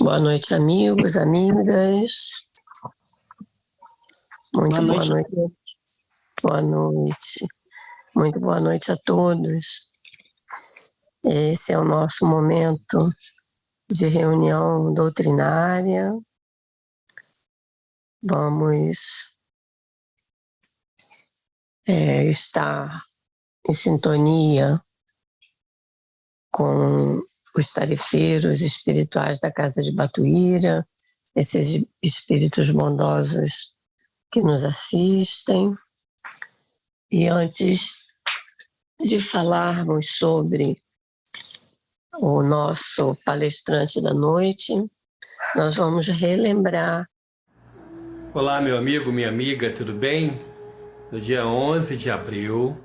Boa noite, amigos, amigas. Muito boa noite. Boa noite. Muito boa noite a todos. Esse é o nosso momento de reunião doutrinária. Vamos estar em sintonia com os tarefeiros espirituais da Casa de Batuíra, esses espíritos bondosos que nos assistem. E antes de falarmos sobre o nosso palestrante da noite, nós vamos relembrar. Olá, meu amigo, minha amiga, tudo bem? No dia 11 de abril,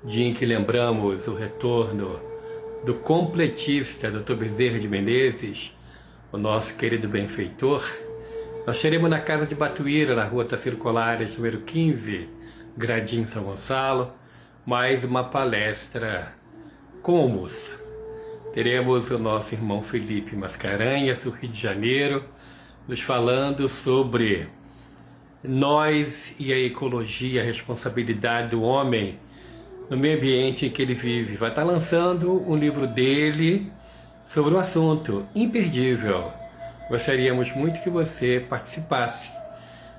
dia em que lembramos o retorno do completista Dr. Bezerra de Menezes, o nosso querido benfeitor, nós teremos na Casa de Batuíra, na rua Tarsila Colares, número 15, Gradim São Gonçalo, mais uma palestra com almoço. Teremos o nosso irmão Felipe Mascarenhas, do Rio de Janeiro, nos falando sobre nós e a ecologia, a responsabilidade do homem no meio ambiente em que ele vive. Vai estar lançando um livro dele sobre o assunto, imperdível. Gostaríamos muito que você participasse.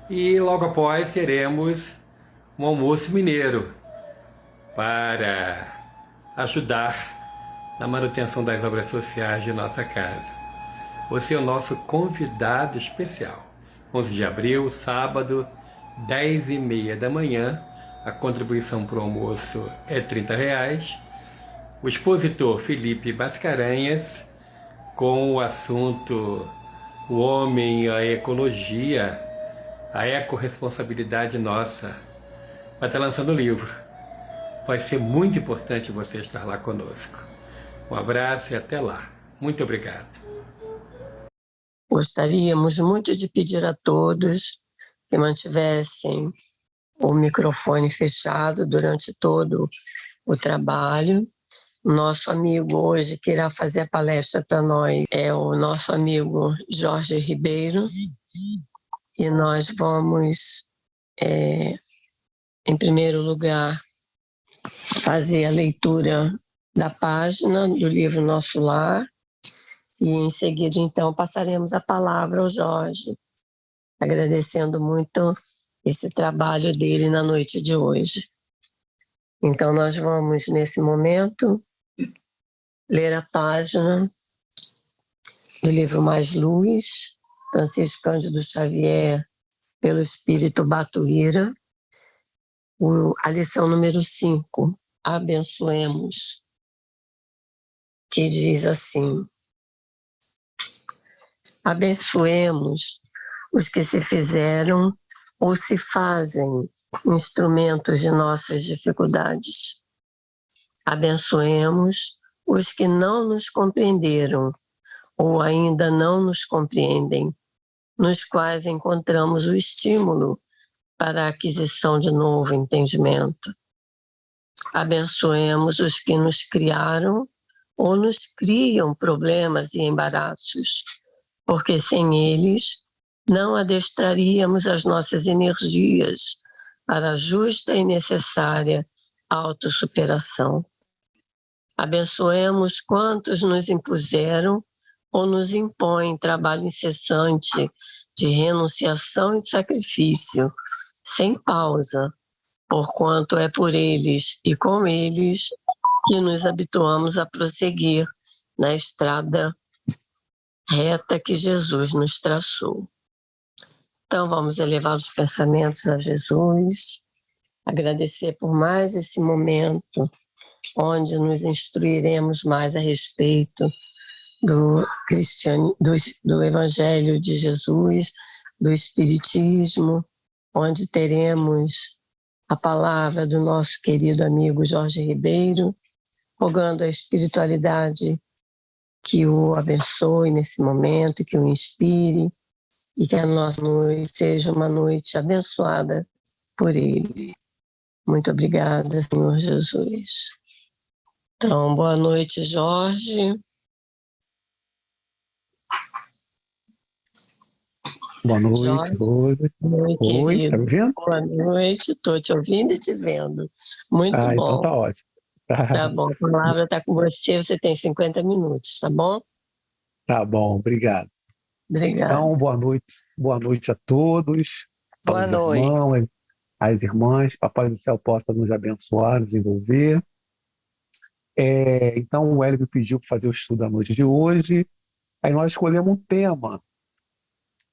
E logo após teremos um almoço mineiro para ajudar na manutenção das obras sociais de nossa casa. Você é o nosso convidado especial. 11 de abril, sábado, 10h30 da manhã. A contribuição para o almoço é R$30. O expositor Felipe Mascarenhas, com o assunto o homem, a ecologia, a ecorresponsabilidade nossa. Vai estar lançando o livro. Vai ser muito importante você estar lá conosco. Um abraço e até lá. Muito obrigado. Gostaríamos muito de pedir a todos que mantivessem o microfone fechado durante todo o trabalho. O nosso amigo hoje que irá fazer a palestra para nós é o nosso amigo Jorge Ribeiro. E nós vamos, em primeiro lugar, fazer a leitura da página do livro Nosso Lar. E em seguida, então, passaremos a palavra ao Jorge, agradecendo muito esse trabalho dele na noite de hoje. Então, nós vamos, nesse momento, ler a página do livro Mais Luz, Francisco Cândido Xavier, pelo Espírito Batuíra, a lição número 5, Abençoemos, que diz assim: abençoemos os que se fizeram ou se fazem instrumentos de nossas dificuldades. Abençoemos os que não nos compreenderam ou ainda não nos compreendem, nos quais encontramos o estímulo para a aquisição de novo entendimento. Abençoemos os que nos criaram ou nos criam problemas e embaraços, porque sem eles não adestraríamos as nossas energias para a justa e necessária autossuperação. Abençoemos quantos nos impuseram ou nos impõem trabalho incessante de renunciação e sacrifício, sem pausa, porquanto é por eles e com eles que nos habituamos a prosseguir na estrada reta que Jesus nos traçou. Então vamos elevar os pensamentos a Jesus, agradecer por mais esse momento onde nos instruiremos mais a respeito do Evangelho de Jesus, do Espiritismo, onde teremos a palavra do nosso querido amigo Jorge Ribeiro, rogando a espiritualidade que o abençoe nesse momento, que o inspire, e que a nossa noite seja uma noite abençoada por Ele. Muito obrigada, Senhor Jesus. Então, boa noite, Jorge. Boa noite, Jorge, oi. meu Oi, tá me querido, vendo? boa noite, estou te ouvindo e te vendo. Muito Ah, então bom. tá ótimo. Tá bom, a palavra está com você, você tem 50 minutos, tá bom? Tá bom, obrigado. Obrigada. Então, boa noite a todos, Boa aos noite. irmãos, às irmãs, Papai do Céu possa nos abençoar, nos envolver. Então, o Hélio me pediu para fazer o estudo da noite de hoje, aí nós escolhemos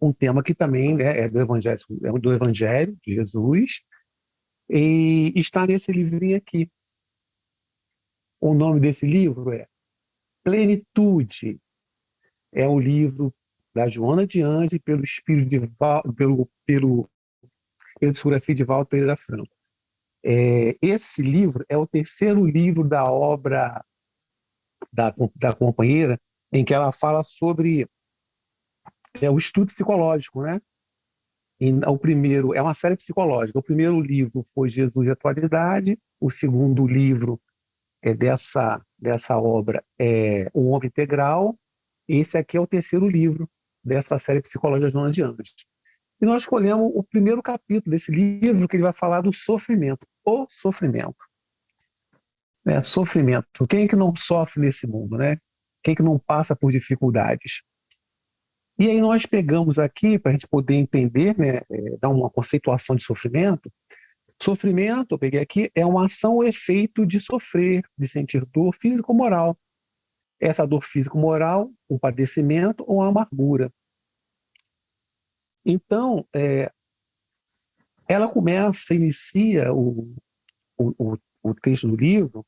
um tema que também, né, é do Evangelho de Jesus, e está nesse livrinho aqui. O nome desse livro é Plenitude. É o livro da Joana de Anjos pelo espírito de pela psicografia de Valdo Pereira Franco. Esse livro é o terceiro livro da obra da companheira, em que ela fala sobre o estudo psicológico, né? E o primeiro é uma série psicológica. O primeiro livro foi Jesus e a Atualidade. O segundo livro dessa obra é O Homem Integral. Esse aqui é o terceiro livro dessa série Psicologia de Joana de Anjos. E nós escolhemos o primeiro capítulo desse livro, que ele vai falar do sofrimento. O sofrimento. Né? Sofrimento. Quem é que não sofre nesse mundo, né? Quem é que não passa por dificuldades? E aí nós pegamos aqui, para a gente poder entender, né, dar uma conceituação de sofrimento. Sofrimento, eu peguei aqui, é uma ação ou efeito de sofrer, de sentir dor físico-moral. Essa dor físico-moral, um padecimento ou uma amargura. Então, ela inicia o texto do livro.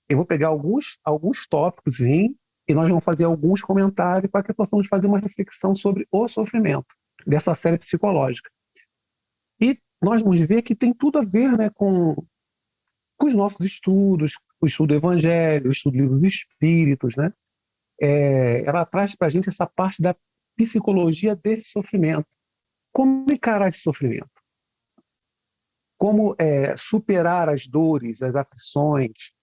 Eu vou pegar alguns tópicos e nós vamos fazer alguns comentários para que possamos fazer uma reflexão sobre o sofrimento dessa série psicológica. E nós vamos ver que tem tudo a ver, né, com os nossos estudos, o estudo do Evangelho, o estudo dos livros espíritos, né? Ela traz para a gente essa parte da psicologia desse sofrimento. Como encarar esse sofrimento? Como superar as dores, as aflições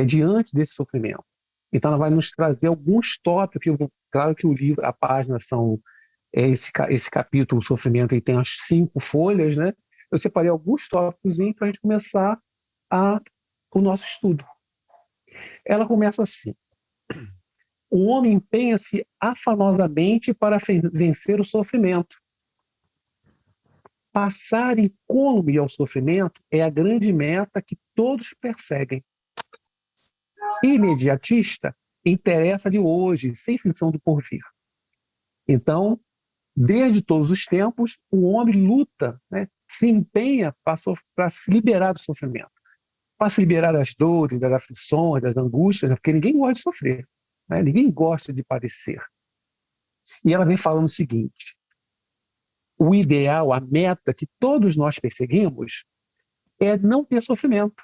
diante desse sofrimento? Então, ela vai nos trazer alguns tópicos. Claro que o livro, a página são esse capítulo, o sofrimento, ele tem as 5 folhas, né? Eu separei alguns tópicos para a gente começar o nosso estudo. Ela começa assim: o homem empenha-se afanosamente para vencer o sofrimento. Passar incólume ao sofrimento é a grande meta que todos perseguem. Imediatista, interessa-lhe hoje, sem finção do porvir. Então, desde todos os tempos, o homem luta, né, se empenha para se liberar do sofrimento, para se liberar das dores, das aflições, das angústias, né, porque ninguém gosta de sofrer, né, ninguém gosta de padecer. E ela vem falando o seguinte: o ideal, a meta que todos nós perseguimos é não ter sofrimento.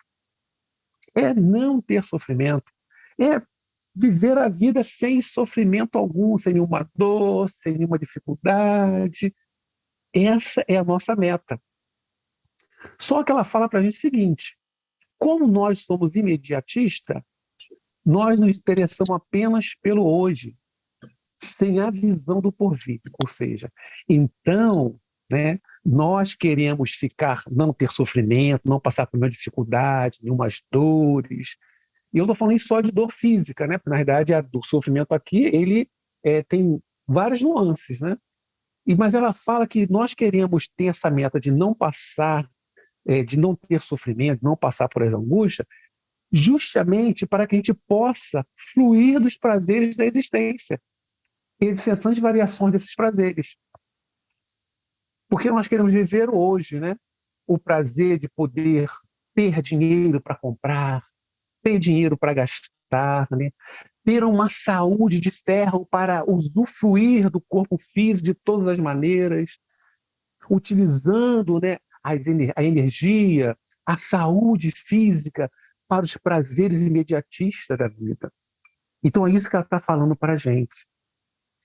É não ter sofrimento. É viver a vida sem sofrimento algum, sem nenhuma dor, sem nenhuma dificuldade. Essa é a nossa meta. Só que ela fala para a gente o seguinte: como nós somos imediatistas, nós nos interessamos apenas pelo hoje, sem a visão do porvir. Ou seja, então, né, nós queremos não ter sofrimento, não passar por nenhuma dificuldade, nenhumas dores. E eu não estou falando só de dor física, né? Porque, na verdade, o sofrimento aqui ele tem várias nuances, né? Mas ela fala que nós queremos ter essa meta de não passar, de não ter sofrimento, de não passar por essa angústia, justamente para que a gente possa fluir dos prazeres da existência, incessantes variações desses prazeres. Porque nós queremos viver hoje, né? O prazer de poder ter dinheiro para comprar, ter dinheiro para gastar, né? Ter uma saúde de ferro para usufruir do corpo físico de todas as maneiras, utilizando, né, a energia, a saúde física para os prazeres imediatistas da vida. Então é isso que ela está falando para a gente.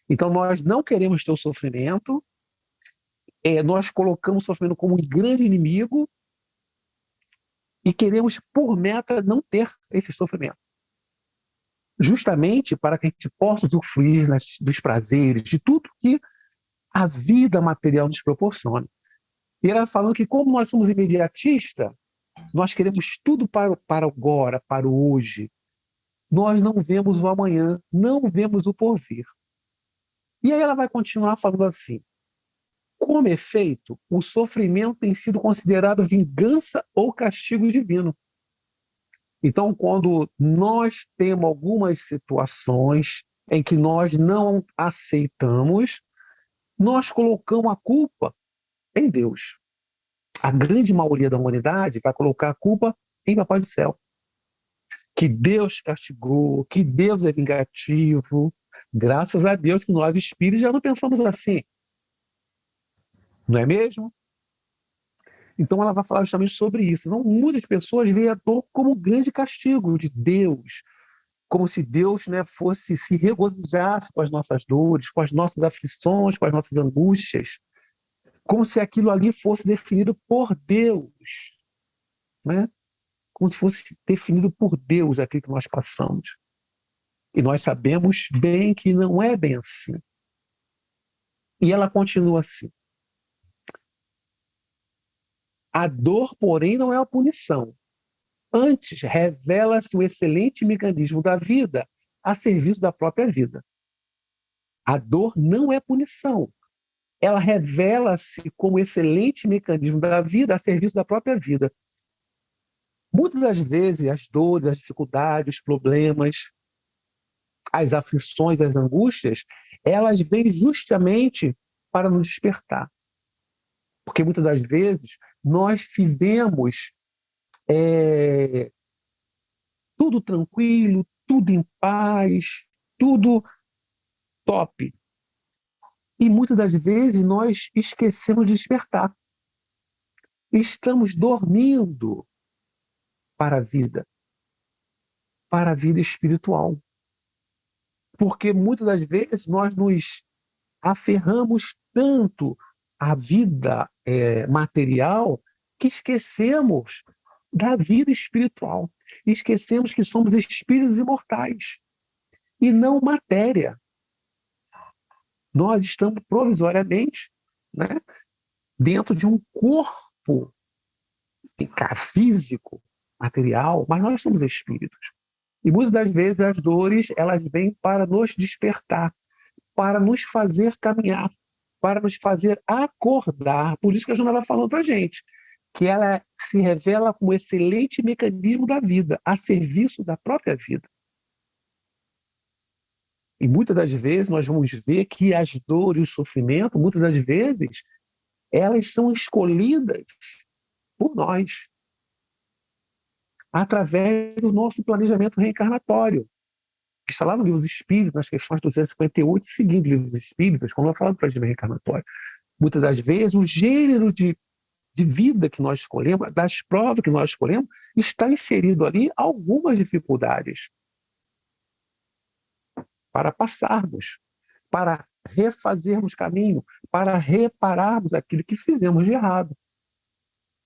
Então nós não queremos ter o sofrimento, nós colocamos o sofrimento como um grande inimigo e queremos, por meta, não ter esse sofrimento. Justamente para que a gente possa usufruir dos prazeres, de tudo que a vida material nos proporciona. E ela falando que, como nós somos imediatistas, nós queremos tudo para o agora, para o hoje. Nós não vemos o amanhã, não vemos o porvir. E aí ela vai continuar falando assim: como efeito, o sofrimento tem sido considerado vingança ou castigo divino. Então, quando nós temos algumas situações em que nós não aceitamos, nós colocamos a culpa em Deus. A grande maioria da humanidade vai colocar a culpa em Papai do Céu. Que Deus castigou, que Deus é vingativo. Graças a Deus que nós, espíritos, já não pensamos assim. Não é mesmo? Então ela vai falar justamente sobre isso. Então, muitas pessoas veem a dor como um grande castigo de Deus, como se Deus, né, fosse se regozijasse com as nossas dores, com as nossas aflições, com as nossas angústias, como se aquilo ali fosse definido por Deus, né? Como se fosse definido por Deus aquilo que nós passamos. E nós sabemos bem que não é bem assim. E ela continua assim: a dor, porém, não é a punição. Antes, revela-se o excelente mecanismo da vida a serviço da própria vida. A dor não é punição. Ela revela-se como excelente mecanismo da vida a serviço da própria vida. Muitas das vezes, as dores, as dificuldades, os problemas, as aflições, as angústias, elas vêm justamente para nos despertar. Porque muitas das vezes nós vivemos tudo tranquilo, tudo em paz, tudo top. E muitas das vezes nós esquecemos de despertar. Estamos dormindo para a vida espiritual. Porque muitas das vezes nós nos aferramos tanto à vida material que esquecemos da vida espiritual. Esquecemos que somos espíritos imortais e não matéria. Nós estamos provisoriamente, né, dentro de um corpo físico, material, mas nós somos espíritos. E muitas das vezes as dores, elas vêm para nos despertar, para nos fazer caminhar, para nos fazer acordar. Por isso que a Joana vai falando para a gente, que ela se revela como excelente mecanismo da vida, a serviço da própria vida. E muitas das vezes nós vamos ver que as dores e o sofrimento, muitas das vezes, elas são escolhidas por nós, através do nosso planejamento reencarnatório, que está lá no Livro dos Espíritos, nas questões 258 e seguindo, Livro dos Espíritos, quando eu falo do planejamento reencarnatório. Muitas das vezes, o gênero de vida que nós escolhemos, das provas que nós escolhemos, está inserido ali algumas dificuldades para passarmos, para refazermos caminho, para repararmos aquilo que fizemos de errado.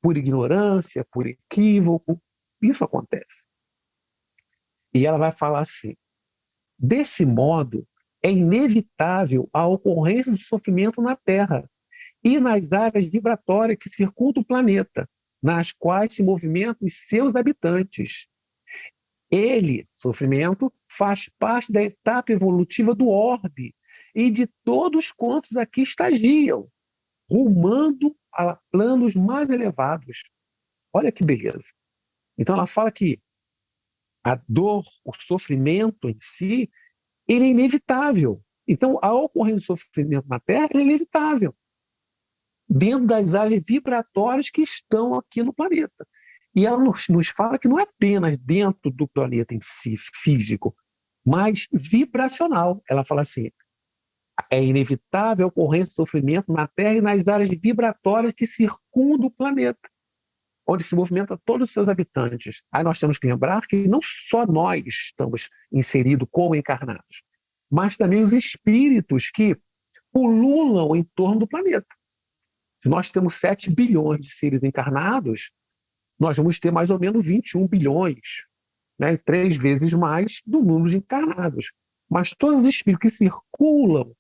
Por ignorância, por equívoco, isso acontece. E ela vai falar assim: desse modo, é inevitável a ocorrência de sofrimento na Terra e nas áreas vibratórias que circundam o planeta, nas quais se movimentam os seus habitantes. Ele, sofrimento, faz parte da etapa evolutiva do orbe e de todos quantos aqui estagiam, rumando a planos mais elevados. Olha que beleza. Então ela fala que a dor, o sofrimento em si, ele é inevitável. Então, a ocorrência de sofrimento na Terra é inevitável, dentro das áreas vibratórias que estão aqui no planeta. E ela nos fala que não é apenas dentro do planeta em si, físico, mas vibracional. Ela fala assim: é inevitável a ocorrência de sofrimento na Terra e nas áreas vibratórias que circundam o planeta, onde se movimenta todos os seus habitantes. Aí nós temos que lembrar que não só nós estamos inseridos como encarnados, mas também os espíritos que pululam em torno do planeta. Se nós temos 7 bilhões de seres encarnados, nós vamos ter mais ou menos 21 bilhões, né? 3 vezes mais do número de encarnados. Mas todos os espíritos que circulam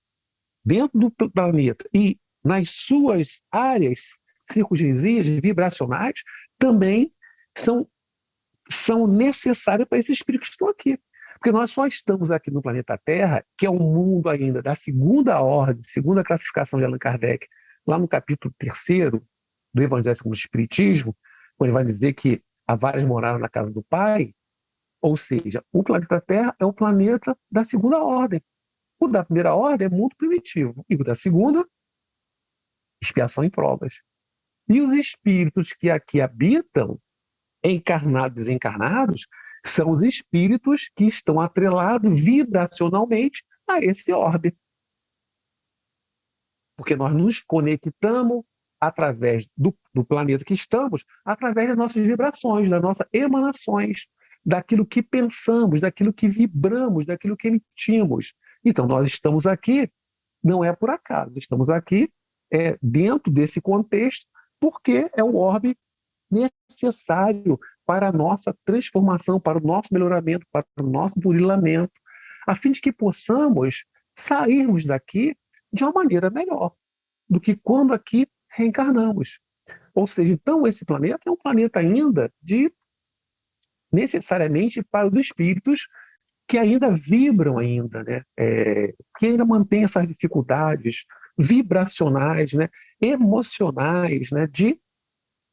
dentro do planeta e nas suas áreas circunvizinhas, vibracionais, também são necessárias para esses espíritos que estão aqui. Porque nós só estamos aqui no planeta Terra, que é um mundo ainda da segunda ordem, segunda classificação de Allan Kardec, lá no capítulo 3º do Evangelho segundo o Espiritismo, quando ele vai dizer que há várias moradas na casa do Pai, ou seja, o planeta Terra é o planeta da segunda ordem. O da primeira ordem é muito primitivo, e o da segunda, expiação e provas. E os espíritos que aqui habitam, encarnados e desencarnados, são os espíritos que estão atrelados vibracionalmente a esse orbe. Porque nós nos conectamos através do planeta que estamos, através das nossas vibrações, das nossas emanações, daquilo que pensamos, daquilo que vibramos, daquilo que emitimos. Então, nós estamos aqui, não é por acaso, estamos aqui dentro desse contexto, porque é o orbe necessário para a nossa transformação, para o nosso melhoramento, para o nosso burilamento, a fim de que possamos sairmos daqui de uma maneira melhor do que quando aqui reencarnamos. Ou seja, então esse planeta é um planeta ainda necessariamente para os espíritos que ainda vibram ainda, né? Que ainda mantêm essas dificuldades vibracionais, né? Emocionais, né? De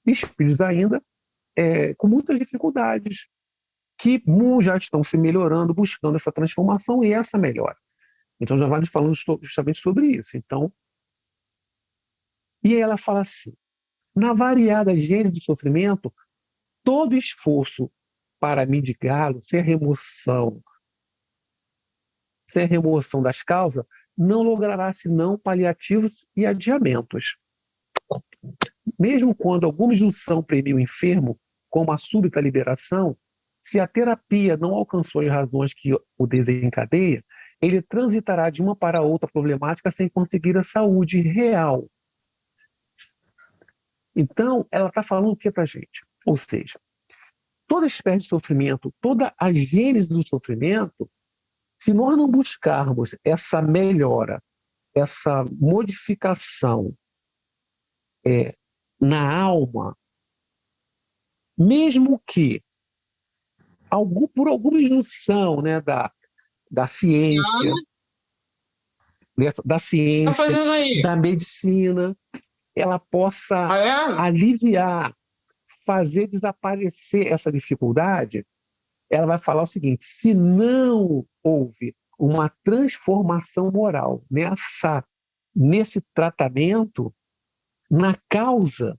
espíritos ainda com muitas dificuldades, que já estão se melhorando, buscando essa transformação e essa melhora. Então, já vai nos falando justamente sobre isso. Então, e aí ela fala assim, na variada gênese do sofrimento, todo esforço para mitigá-lo, sem remoção das causas, não logrará senão paliativos e adiamentos. Mesmo quando alguma injunção premia o enfermo, como a súbita liberação, se a terapia não alcançou as razões que o desencadeia, ele transitará de uma para outra problemática sem conseguir a saúde real. Então, ela está falando o que para a gente? Ou seja, toda espécie de sofrimento, toda a gênese do sofrimento, se nós não buscarmos essa melhora, essa modificação na alma, mesmo que por alguma injunção, né, da ciência, da medicina, ela possa aliviar, fazer desaparecer essa dificuldade, ela vai falar o seguinte: se não houve uma transformação moral nesse tratamento, na causa,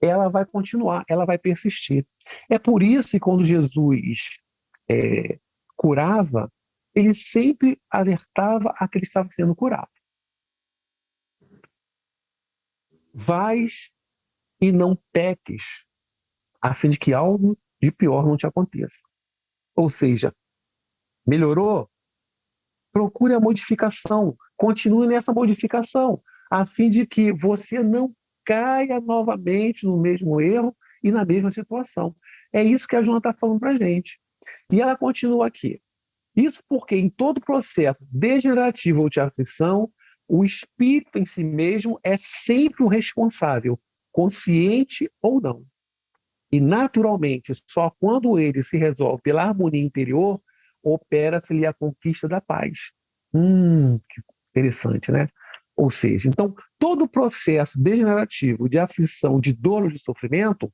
ela vai continuar, ela vai persistir. É por isso que quando Jesus curava, ele sempre alertava a que ele estava sendo curado. Vais e não peques, a fim de que algo de pior não te aconteça. Ou seja, melhorou? Procure a modificação, continue nessa modificação, a fim de que você não caia novamente no mesmo erro e na mesma situação. É isso que a Joana está falando para a gente. E ela continua aqui. Isso porque em todo processo degenerativo ou de aflição, o espírito em si mesmo é sempre o responsável, consciente ou não. E, naturalmente, só quando ele se resolve pela harmonia interior, opera-se-lhe a conquista da paz. Que interessante, né? Ou seja, então, todo o processo degenerativo de aflição, de dor ou de sofrimento,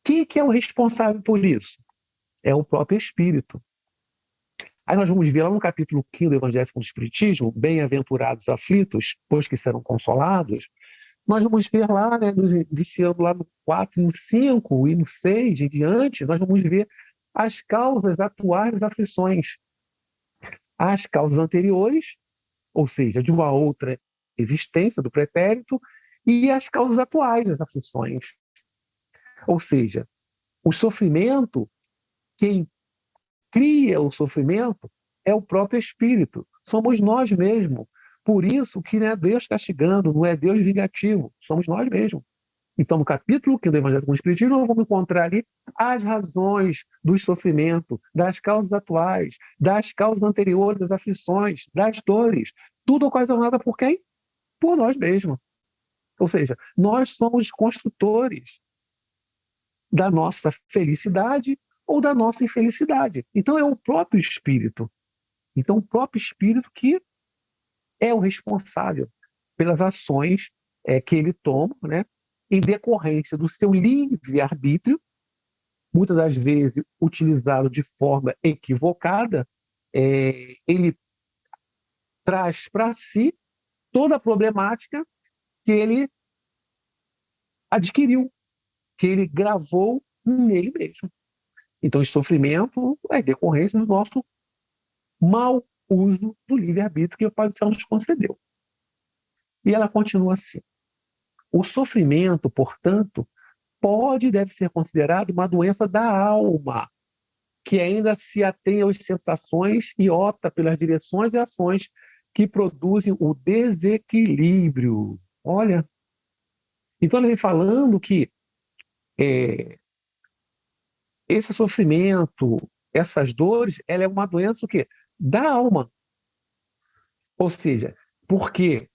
quem que é o responsável por isso? É o próprio espírito. Aí nós vamos ver lá no capítulo 5 do Evangelho segundo o Espiritismo, bem-aventurados aflitos, pois que serão consolados, nós vamos ver lá, né, iniciando lá no 4, no 5 e no 6 em diante, nós vamos ver as causas atuais das aflições. As causas anteriores, ou seja, de uma outra existência do pretérito, e as causas atuais das aflições. Ou seja, o sofrimento, quem cria o sofrimento é o próprio espírito, somos nós mesmos. Por isso que não é Deus castigando, não é Deus vingativo, somos nós mesmos. Então, no capítulo 5 do Evangelho segundo o Espiritismo, nós vamos encontrar ali as razões do sofrimento, das causas atuais, das causas anteriores das aflições, das dores. tudo ocasionado por quem? Por nós mesmos. Ou seja, nós somos construtores da nossa felicidade ou da nossa infelicidade. Então é o próprio espírito. Então o próprio espírito que é o responsável pelas ações que ele toma, né, em decorrência do seu livre-arbítrio, muitas das vezes utilizado de forma equivocada, ele traz para si toda a problemática que ele adquiriu, que ele gravou nele mesmo. Então, esse sofrimento é decorrência do nosso mau uso do livre-arbítrio que o Pai do Céu nos concedeu. E ela continua assim. O sofrimento, portanto, pode e deve ser considerado uma doença da alma, que ainda se atém às sensações e opta pelas direções e ações que produzem o desequilíbrio. Olha, então ele vem falando que esse sofrimento, essas dores, ela é uma doença o quê? Da alma. Ou seja, porque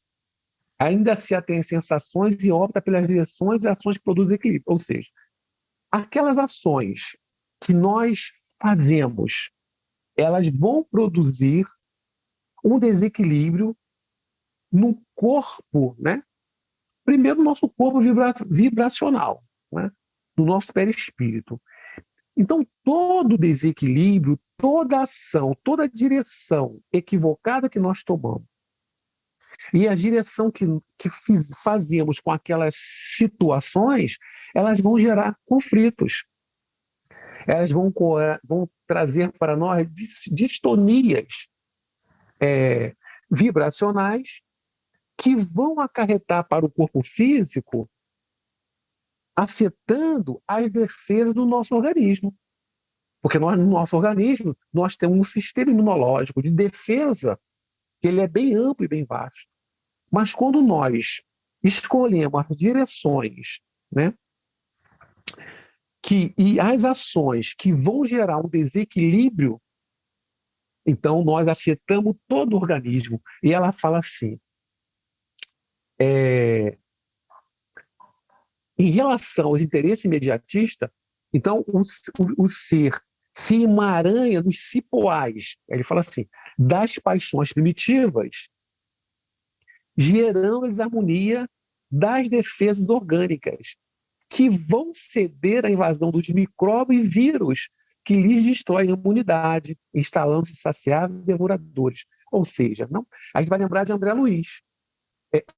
ainda se atém às sensações e opta pelas direções e ações que produzem equilíbrio. Ou seja, aquelas ações que nós fazemos, elas vão produzir um desequilíbrio no corpo, né? Primeiro, no nosso corpo vibracional, né? No nosso perispírito. Então, todo desequilíbrio, toda ação, toda direção equivocada que nós tomamos, e a direção que fazemos com aquelas situações, elas vão gerar conflitos. Elas vão trazer para nós distonias vibracionais que vão acarretar para o corpo físico, afetando as defesas do nosso organismo. Porque no nosso organismo, nós temos um sistema imunológico de defesa que ele é bem amplo e bem vasto. Mas quando nós escolhemos as direções, né, e as ações que vão gerar um desequilíbrio, então nós afetamos todo o organismo. E ela fala assim, em relação aos interesses imediatistas, então o ser se emaranha nos cipoais, ele fala assim, das paixões primitivas, gerando a desarmonia das defesas orgânicas, que vão ceder à invasão dos micróbios e vírus que lhes destroem a imunidade, instalando-se saciáveis e devoradores. Ou seja, não, a gente vai lembrar de André Luiz.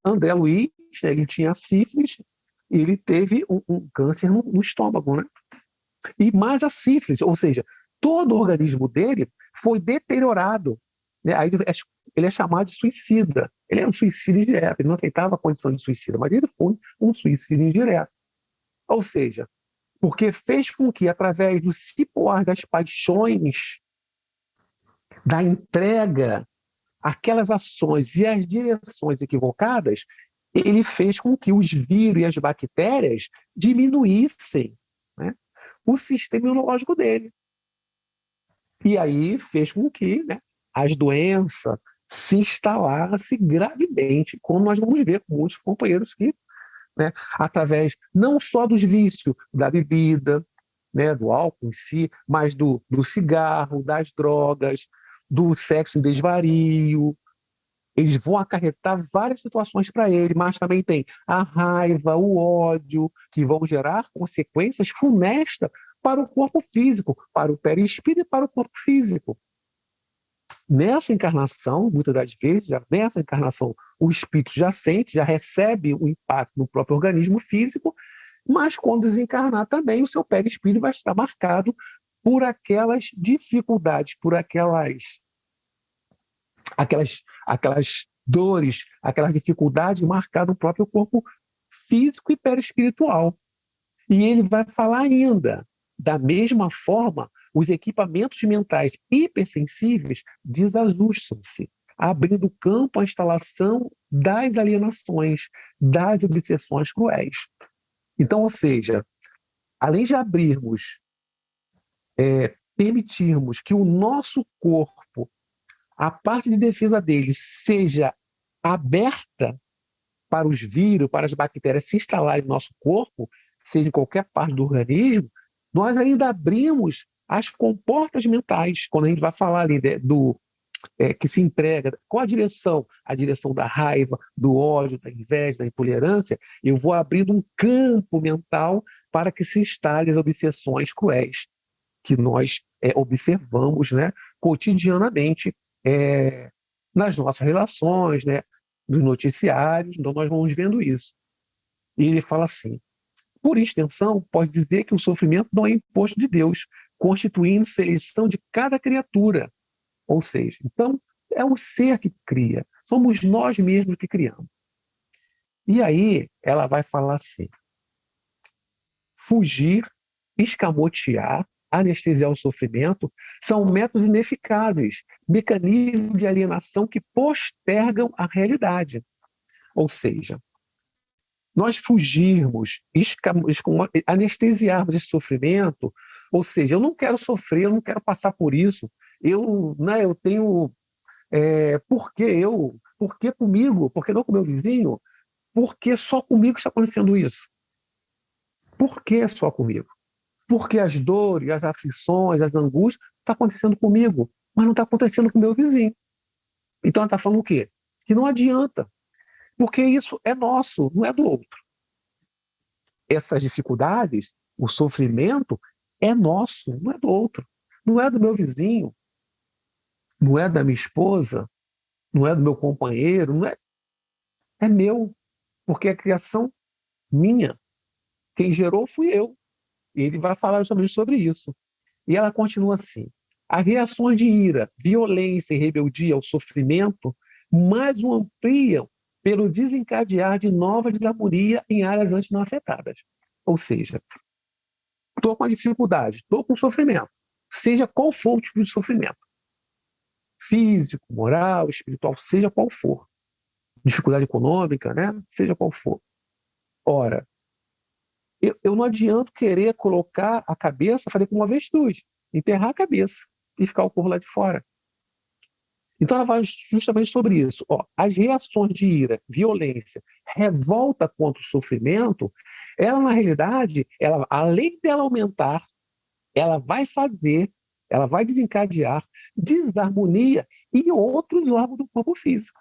André Luiz, ele tinha sífilis e ele teve um câncer no estômago, né? E mais a sífilis, ou seja, todo o organismo dele foi deteriorado, né? Aí ele é chamado de suicida. Ele era um suicídio indireto, ele não aceitava a condição de suicida, mas ele foi um suicídio indireto. Ou seja, porque fez com que, através do cipoar das paixões, da entrega, aquelas ações e as direções equivocadas, ele fez com que os vírus e as bactérias diminuíssem, né, o sistema imunológico dele. E aí fez com que, né, as doenças se instalassem gravemente, como nós vamos ver com muitos companheiros que, né, através não só dos vícios da bebida, né, do álcool em si, mas do cigarro, das drogas, do sexo em desvario. Eles vão acarretar várias situações para ele, mas também tem a raiva, o ódio, que vão gerar consequências funestas para o corpo físico, para o perispírito e para o corpo físico. Nessa encarnação, muitas das vezes, nessa encarnação, o espírito já sente, já recebe o impacto no próprio organismo físico, mas quando desencarnar também, o seu perispírito vai estar marcado por aquelas dificuldades, por aquelas dores, aquelas dificuldades marcadas no próprio corpo físico e perispiritual. E ele vai falar ainda, da mesma forma, os equipamentos mentais hipersensíveis desajustam-se, abrindo campo à instalação das alienações, das obsessões cruéis. Então, ou seja, além de permitirmos que o nosso corpo, a parte de defesa dele, seja aberta para os vírus, para as bactérias se instalarem no nosso corpo, seja em qualquer parte do organismo, nós ainda abrimos as comportas mentais. Quando a gente vai falar ali que se emprega, qual a direção? A direção da raiva, do ódio, da inveja, da intolerância. Eu vou abrindo um campo mental para que se instalem as obsessões cruéis que nós observamos, né, cotidianamente nas nossas relações, né, nos noticiários. Então nós vamos vendo isso. E ele fala assim: por extensão, pode dizer que o sofrimento não é imposto de Deus, constituindo seleção de cada criatura. Ou seja, então, é o ser que cria, somos nós mesmos que criamos. E aí ela vai falar assim: fugir, escamotear, anestesiar o sofrimento são métodos ineficazes, mecanismos de alienação que postergam a realidade. Ou seja, nós fugirmos, anestesiarmos esse sofrimento, ou seja, eu não quero sofrer, eu não quero passar por isso, eu tenho... por que eu? Por que comigo? Por que não com o meu vizinho? Por que só comigo está acontecendo isso? Por que só comigo? Porque as dores, as aflições, as angústias estão acontecendo comigo, mas não está acontecendo com o meu vizinho. Então ela está falando o quê? Que não adianta, porque isso é nosso, não é do outro. Essas dificuldades, o sofrimento é nosso, não é do outro. Não é do meu vizinho, não é da minha esposa, não é do meu companheiro, não é, é meu, porque é criação minha. Quem gerou fui eu. E ele vai falar justamente sobre isso. E ela continua assim: as reações de ira, violência e rebeldia ao sofrimento mais o ampliam pelo desencadear de nova desarmonia em áreas antes não afetadas. Ou seja, estou com a dificuldade, estou com sofrimento, seja qual for o tipo de sofrimento, físico, moral, espiritual, seja qual for, dificuldade econômica, né? Seja qual for. Ora, eu não adianto querer colocar a cabeça, fazer como uma avestruz, enterrar a cabeça e ficar o corpo lá de fora. Então ela fala justamente sobre isso. As reações de ira, violência, revolta contra o sofrimento, ela na realidade, além dela aumentar, ela vai desencadear desarmonia em outros órgãos do corpo físico.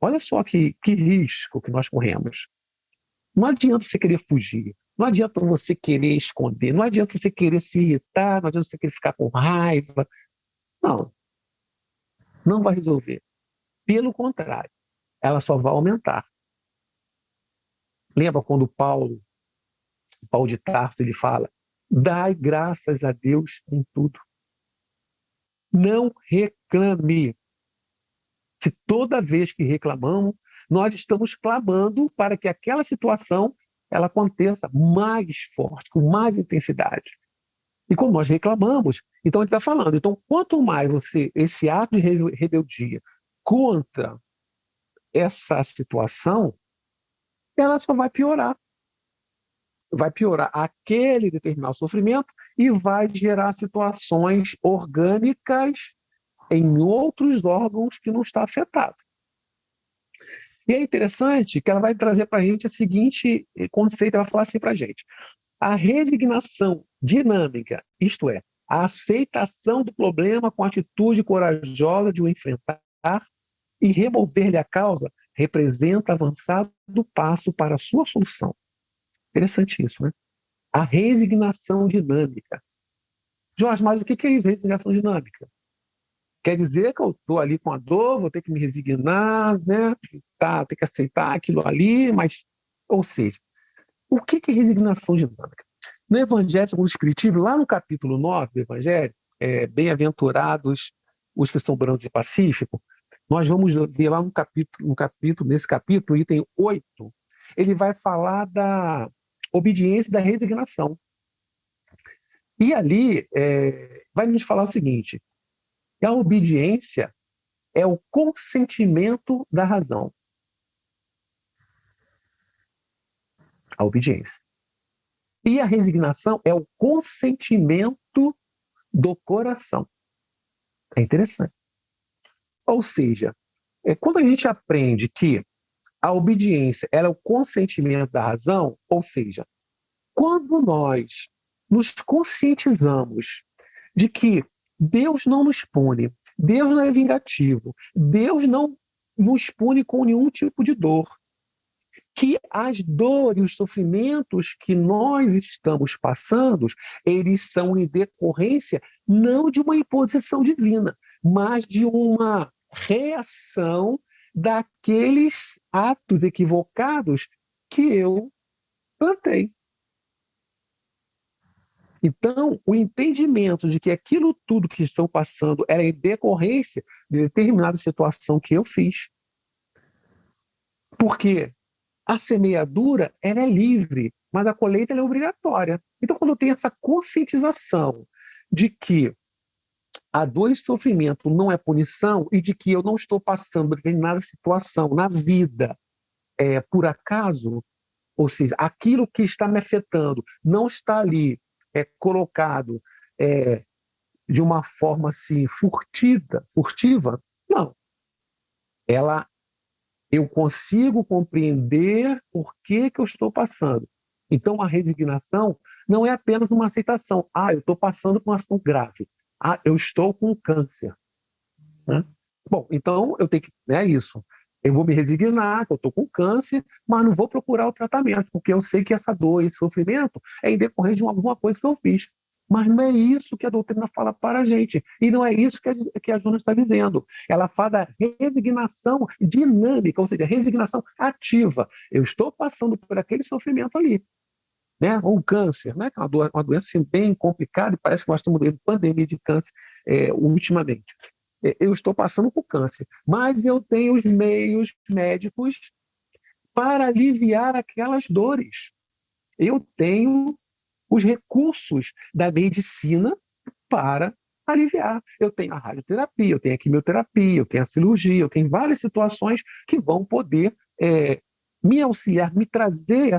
Olha só que risco que nós corremos. Não adianta você querer fugir, não adianta você querer esconder, não adianta você querer se irritar, não adianta você querer ficar com raiva. Não vai resolver. Pelo contrário, ela só vai aumentar. Lembra quando Paulo de Tarso, ele fala: dai graças a Deus em tudo. Não reclame. Que toda vez que reclamamos, nós estamos clamando para que aquela situação ela aconteça mais forte, com mais intensidade. E como nós reclamamos, então ele está falando, então quanto mais esse ato de rebeldia contra essa situação, ela só vai piorar. Vai piorar aquele determinado sofrimento e vai gerar situações orgânicas em outros órgãos que não está afetado. E é interessante que ela vai trazer para a gente o seguinte conceito, ela vai falar assim para a gente: a resignação dinâmica, isto é, a aceitação do problema com a atitude corajosa de o enfrentar e remover-lhe a causa, representa avançado passo para a sua solução. Interessante isso, né? A resignação dinâmica. Jorge, mas o que é isso, resignação dinâmica? Quer dizer que eu estou ali com a dor, vou ter que me resignar, né? Ter que aceitar aquilo ali, mas... Ou seja, o que é resignação dinâmica? No Evangelho segundo o Espiritismo, lá no capítulo 9 do Evangelho, bem-aventurados os que são brancos e pacíficos, nós vamos ver lá nesse capítulo, item 8, ele vai falar da obediência e da resignação. E ali vai nos falar o seguinte: que a obediência é o consentimento da razão. A obediência. E a resignação é o consentimento do coração. É interessante. Ou seja, Quando a gente aprende que a obediência ela é o consentimento da razão, ou seja, quando nós nos conscientizamos de que Deus não nos pune, Deus não é vingativo, Deus não nos pune com nenhum tipo de dor, que as dores, os sofrimentos que nós estamos passando, eles são em decorrência não de uma imposição divina, mas de uma reação daqueles atos equivocados que eu plantei. Então, o entendimento de que aquilo tudo que estou passando era em decorrência de determinada situação que eu fiz. Porque a semeadura ela é livre, mas a colheita ela é obrigatória. Então, quando eu tenho essa conscientização de que a dor e sofrimento não é punição e de que eu não estou passando por determinada situação na vida por acaso, ou seja, aquilo que está me afetando não está ali colocado de uma forma assim furtiva, não. Eu consigo compreender por que eu estou passando. Então, a resignação não é apenas uma aceitação. Eu estou passando por uma situação grave. Eu estou com câncer. Né? Bom, então eu tenho que... É isso. Eu vou me resignar, que eu estou com câncer, mas não vou procurar o tratamento, porque eu sei que essa dor, esse sofrimento é em decorrência de alguma coisa que eu fiz. Mas não é isso que a doutrina fala para a gente. E não é isso que a Joana está dizendo. Ela fala da resignação dinâmica, ou seja, resignação ativa. Eu estou passando por aquele sofrimento ali. Né? Ou um câncer, né? Que é uma doença assim, bem complicada, e parece que nós estamos vendo pandemia de câncer ultimamente. Eu estou passando por câncer, mas eu tenho os meios médicos para aliviar aquelas dores. Eu tenho os recursos da medicina para aliviar. Eu tenho a radioterapia, eu tenho a quimioterapia, eu tenho a cirurgia, eu tenho várias situações que vão poder me auxiliar, me trazer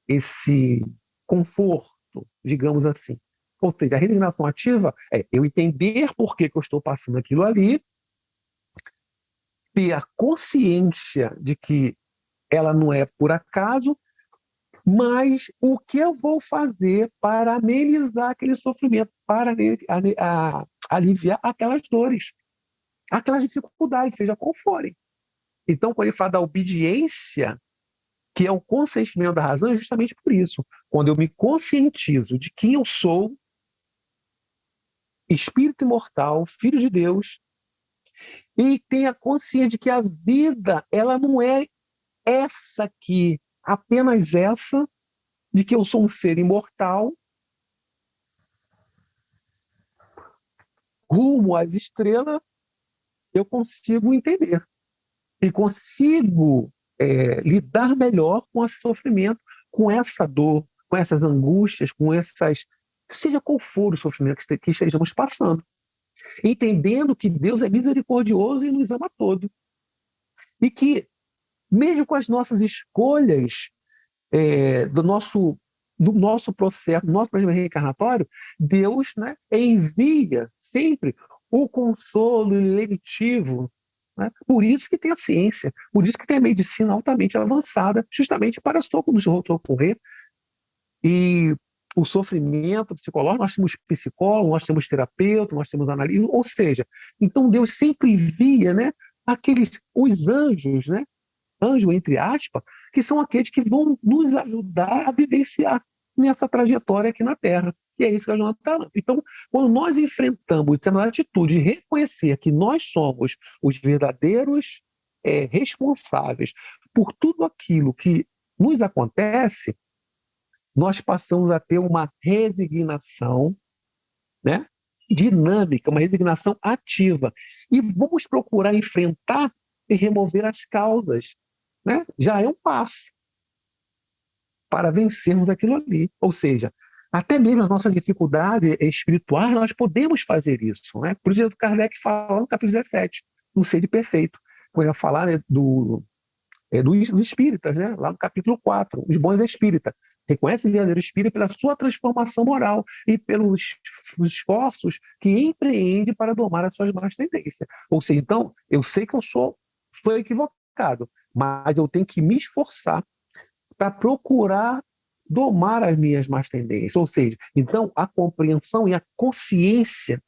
esse conforto, digamos assim. Ou seja, a resignação ativa é eu entender por que eu estou passando aquilo ali, ter a consciência de que ela não é por acaso, mas o que eu vou fazer para amenizar aquele sofrimento, para aliviar aquelas dores, aquelas dificuldades, seja qual forem. Então, quando ele fala da obediência, que é o consentimento da razão, é justamente por isso. Quando eu me conscientizo de quem eu sou, espírito imortal, filho de Deus, e tenho a consciência de que a vida ela não é essa aqui, apenas essa, de que eu sou um ser imortal, rumo às estrelas, eu consigo entender. E consigo lidar melhor com esse sofrimento, com essa dor, com essas angústias, com essas... Seja qual for o sofrimento que estejamos passando. Entendendo que Deus é misericordioso e nos ama todo. E que, mesmo com as nossas escolhas do nosso processo, do nosso planejamento reencarnatório, Deus, né, envia sempre o consolo lenitivo. Né? Por isso que tem a ciência, por isso que tem a medicina altamente avançada, justamente para nos socorrer. E o sofrimento psicológico, nós temos psicólogo, nós temos terapeuta, nós temos analista, ou seja, então Deus sempre envia, né, os anjos, né, anjo entre aspas, que são aqueles que vão nos ajudar a vivenciar nessa trajetória aqui na Terra. E é isso que a Joana está falando. Então, quando nós enfrentamos a atitude de reconhecer que nós somos os verdadeiros responsáveis por tudo aquilo que nos acontece, nós passamos a ter uma resignação, né, dinâmica, uma resignação ativa. E vamos procurar enfrentar e remover as causas. Né? Já é um passo para vencermos aquilo ali. Ou seja, até mesmo as nossas dificuldades espirituais, nós podemos fazer isso. Né? Por isso, Kardec fala no capítulo 17, no Sede Perfeito. Quando ele vai falar, né, dos espíritas, né? Lá no capítulo 4, os bons espíritas. reconhece o verdadeiro espírito pela sua transformação moral e pelos esforços que empreende para domar as suas más tendências. Ou seja, então, eu sei que eu sou equivocado, mas eu tenho que me esforçar para procurar domar as minhas más tendências. Ou seja, então, a compreensão e a consciência,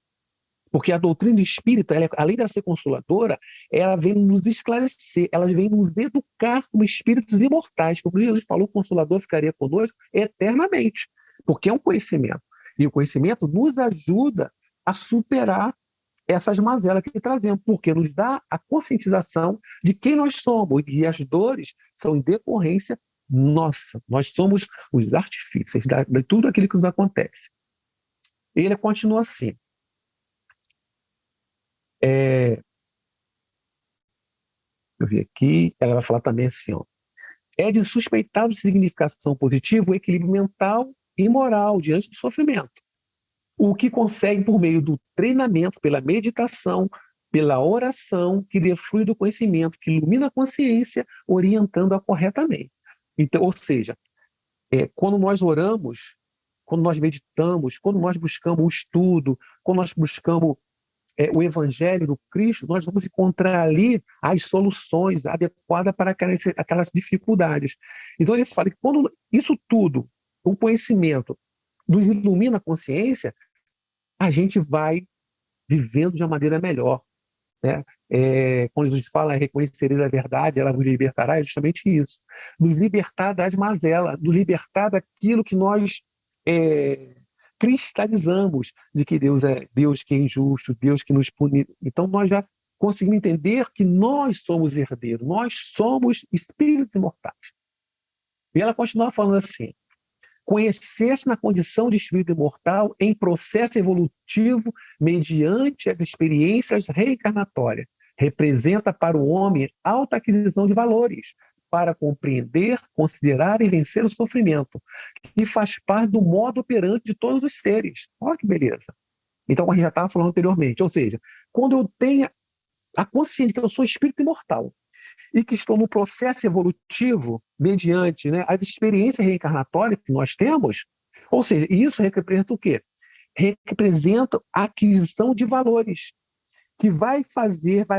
porque a doutrina espírita, ela, além de ser consoladora, ela vem nos esclarecer, ela vem nos educar como espíritos imortais. Como Jesus falou, o Consolador ficaria conosco eternamente, porque é um conhecimento. E o conhecimento nos ajuda a superar essas mazelas que trazemos, porque nos dá a conscientização de quem nós somos, e as dores são em decorrência nossa. Nós somos os artífices de tudo aquilo que nos acontece. Ele continua assim. Eu vi aqui, ela vai falar também assim, ó, é de suspeitável significação positiva o equilíbrio mental e moral diante do sofrimento, o que consegue por meio do treinamento, pela meditação, pela oração, que deflui do conhecimento, que ilumina a consciência, orientando-a corretamente. Então, ou seja, quando nós oramos, quando nós meditamos, quando nós buscamos o estudo, quando nós buscamos o Evangelho do Cristo, nós vamos encontrar ali as soluções adequadas para aquelas dificuldades. Então ele fala que quando isso tudo, o conhecimento, nos ilumina a consciência, a gente vai vivendo de uma maneira melhor. Né? Quando Jesus fala, reconhecereis a verdade, ela vos libertará, é justamente isso. Nos libertar das mazelas, nos libertar daquilo que nós cristalizamos, de que Deus é Deus que é injusto, Deus que nos pune. Então nós já conseguimos entender que nós somos herdeiros, nós somos espíritos imortais. E ela continua falando assim, conhecer-se na condição de espírito imortal em processo evolutivo mediante as experiências reencarnatórias, representa para o homem alta aquisição de valores, para compreender, considerar e vencer o sofrimento, que faz parte do modo operante de todos os seres. Olha que beleza. Então, a gente já estava falando anteriormente, ou seja, quando eu tenho a consciência de que eu sou espírito imortal e que estou no processo evolutivo mediante, né, as experiências reencarnatórias que nós temos, ou seja, isso representa o quê? Representa a aquisição de valores, que vai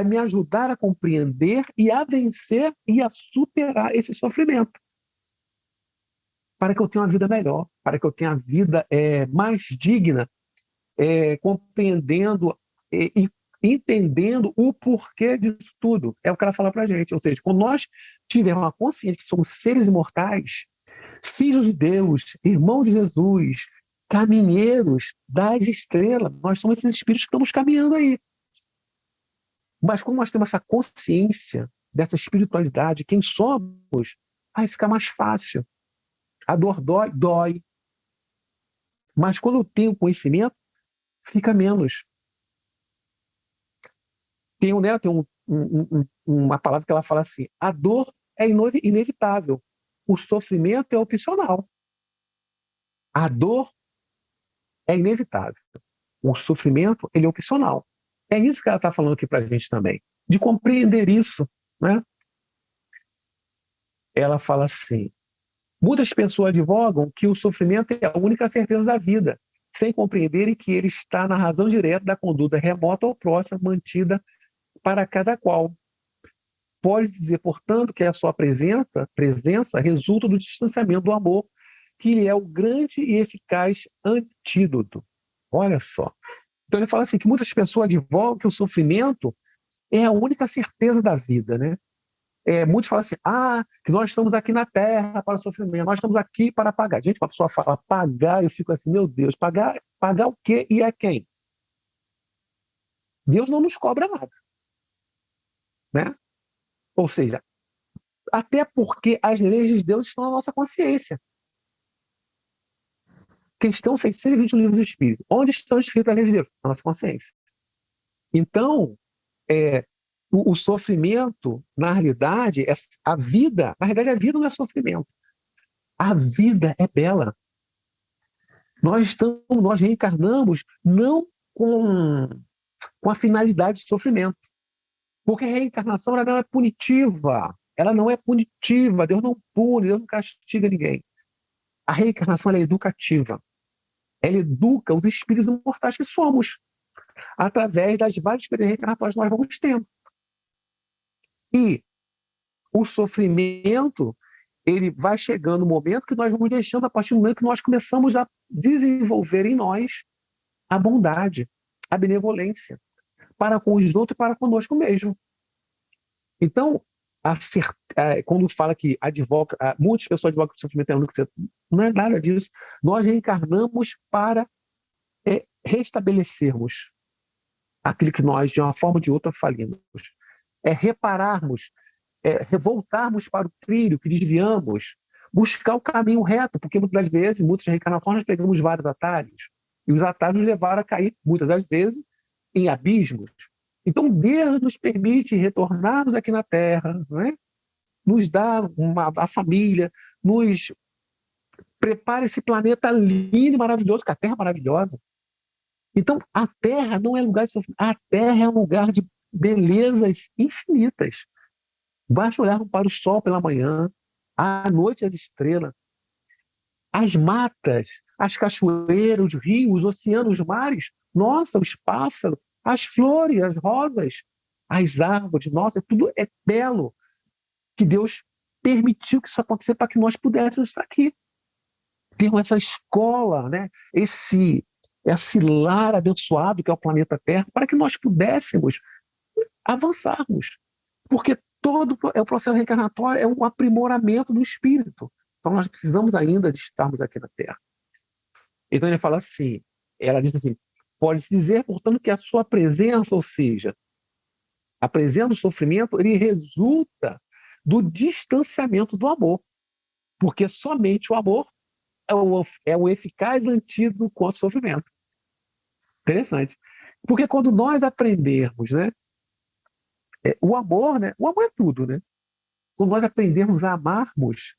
me ajudar a compreender e a vencer e a superar esse sofrimento. Para que eu tenha uma vida melhor, para que eu tenha uma vida mais digna, compreendendo e entendendo o porquê disso tudo. É o que ela fala para a gente. Ou seja, quando nós tivermos uma consciência que somos seres imortais, filhos de Deus, irmãos de Jesus, caminheiros das estrelas, nós somos esses espíritos que estamos caminhando aí. Mas quando nós temos essa consciência dessa espiritualidade, quem somos, aí fica mais fácil. A dor dói. Mas quando eu tenho conhecimento, fica menos. Tem uma palavra que ela fala assim, a dor é inevitável, o sofrimento é opcional. A dor é inevitável, o sofrimento ele é opcional. É isso que ela está falando aqui para a gente também, de compreender isso. Né? Ela fala assim, muitas pessoas advogam que o sofrimento é a única certeza da vida, sem compreenderem que ele está na razão direta da conduta remota ou próxima mantida para cada qual. Pode dizer, portanto, que a sua presença resulta do distanciamento do amor, que é o grande e eficaz antídoto. Olha só. Então ele fala assim, que muitas pessoas advogam que o sofrimento é a única certeza da vida, né? Muitos falam assim, que nós estamos aqui na Terra para o sofrimento, nós estamos aqui para pagar. Gente, uma pessoa fala pagar, eu fico assim, meu Deus, pagar o quê e a quem? Deus não nos cobra nada. Né? Ou seja, até porque as leis de Deus estão na nossa consciência. Questão 621 livros do Espírito. Onde estão escritas as leis de Deus? Na nossa consciência. Então, o sofrimento, na realidade, a vida não é sofrimento. A vida é bela. Nós reencarnamos não com a finalidade de sofrimento. Porque a reencarnação ela não é punitiva. Ela não é punitiva. Deus não pune, Deus não castiga ninguém. A reencarnação ela é educativa. Ela educa os espíritos imortais que somos, através das várias experiências reencarnatórias que nós vamos tendo. E o sofrimento, ele vai chegando no momento que nós vamos deixando, a partir do momento que nós começamos a desenvolver em nós a bondade, a benevolência, para com os outros e para conosco mesmo. Então, quando fala que muitas pessoas advogam que o sofrimento é único, não é nada disso. Nós reencarnamos para restabelecermos aquilo que nós, de uma forma ou de outra, falimos. Repararmos, voltarmos para o trilho que desviamos, buscar o caminho reto, porque muitas das vezes, muitas reencarnações, nós pegamos vários atalhos, e os atalhos nos levaram a cair, muitas das vezes, em abismos. Então, Deus nos permite retornarmos aqui na Terra, não é? Nos dá a família, nos prepara esse planeta lindo e maravilhoso, que a Terra é maravilhosa. Então, a Terra não é lugar de sofrimento, a Terra é um lugar de belezas infinitas. Basta olhar para o sol pela manhã, à noite as estrelas, as matas, as cachoeiras, os rios, os oceanos, os mares, nossa, os pássaros, as flores, as rosas, as árvores, nossa, tudo é belo, que Deus permitiu que isso acontecesse para que nós pudéssemos estar aqui. Temos essa escola, né? esse lar abençoado que é o planeta Terra, para que nós pudéssemos avançarmos. Porque todo o processo reencarnatório é um aprimoramento do espírito. Então nós precisamos ainda de estarmos aqui na Terra. Então ele fala assim, ela diz assim, pode-se dizer, portanto, que a sua presença, ou seja, a presença do sofrimento, ele resulta do distanciamento do amor. Porque somente o amor é o eficaz antídoto contra o sofrimento. Interessante. Porque quando nós aprendermos, né, o amor é tudo, né? Quando nós aprendermos a amarmos,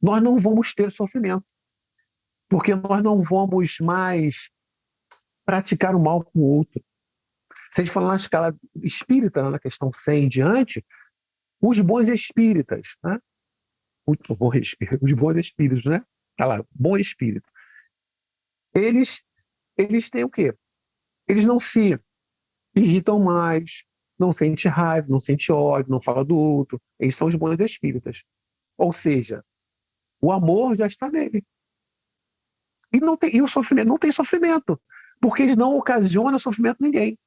nós não vamos ter sofrimento. Porque nós não vamos mais praticar o mal com o outro. Se a gente falar na escala espírita, na questão 100 em diante, os bons espíritas, né? Os bons espíritos, né? Tá lá, bom espírito. Eles têm o quê? Eles não se irritam mais, não sentem raiva, não sentem ódio, não falam do outro. Eles são os bons espíritas. Ou seja, o amor já está nele. E o sofrimento não tem sofrimento, porque eles não ocasionam sofrimento a ninguém.